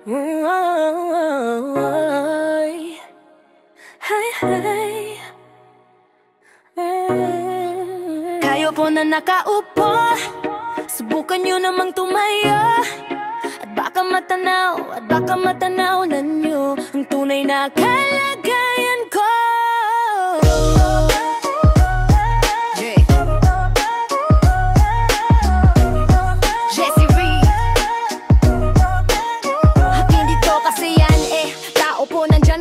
Kayo po na nakaupo, subukan nyo namang tumayo. At baka matanaw na nyo ang tunay na kalagayan ko.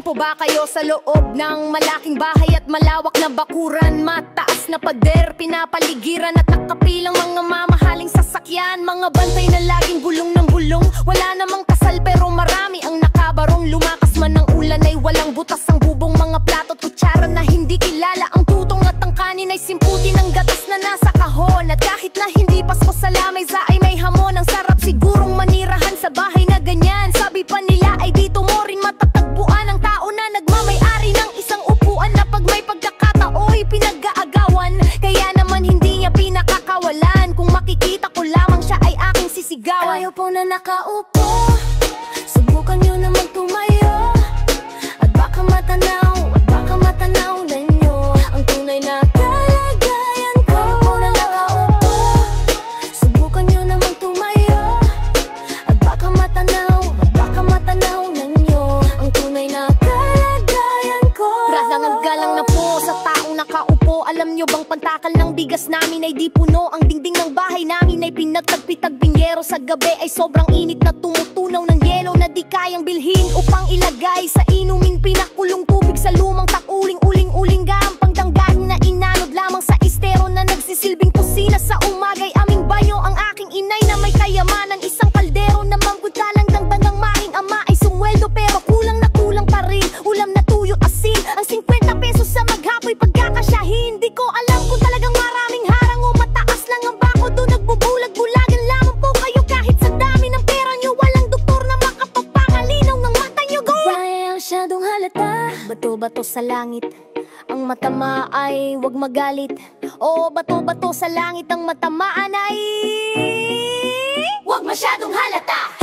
Ba kayo sa loob ng malaking bahay at malawak na bakuran? Mataas na pader, pinapaligiran at nakapilang mga mamahaling sasakyan. Mga bantay na laging bulong ng bulong, wala namang kasal pero marami ang nakabarong. Lumakas man ng ulan ay walang butas ang bubong. Mga plato at kutsara na hindi kilala. Ang tutong at ang kanin ay simputi ng gatas na nasa kahon. At kahit na hindi pasko sa lamesa ay may hamon. Ang sarap sigurong manirahan sa bahay na ganyan. Sabi pa nila ay dito mo rin matatagpuan ang tao na nagmamay-ari ng isang upuan na pag may pagkakatao'y pinag-aagawan. Kaya naman hindi niya pinakakawalan. Kung makikita ko lamang siya ay aking sisigawan. Kayo po na nakaupo, subukan nyo namang tumayo. At baka matanaw na nyo ang tunay na kalagayan ko. Kayo po na nakaupo, subukan nyo namang tumayo. At baka matanaw na nyo ang tunay na kalagayan ko. Brasangan galang na po sa taong nakaupo. Alam nyo bang pantakal ng bigas namin ay di puno? Ang dingding ng bahay namin ay pinagtagpi-tagbinyero. Sa gabi ay sobrang init na tumutunaw ng yelo na di kayang bilhin upang ilagay sa inumin. Pinakulong tubig sa lumang takuling, uling-uling gampang danggahin na inanod lamang sa estero na nagsisilbing kusina. Sa umagay aming banyo ang aking inay na may kayamanan. Isang kaldero na mangguntalang dangdang ng mahing ama ay sumweldo pero kulang na kulang pa rin. Ulam na tuyo asin, ang 50 pesos sa maghapoy pagkakasyahin. Di ko alam kung talagang maraming harang o mataas lang ang bako doon. Nagbubulag-bulagan lamang po kayo kahit sa dami ng pera nyo. Walang doktor na makapagpakalinaw ng mata nyo. Go! Wala masyadong halata, bato-bato sa langit. Ang matama ay wag magalit. O bato-bato sa langit, ang matamaan ay wag masyadong halata.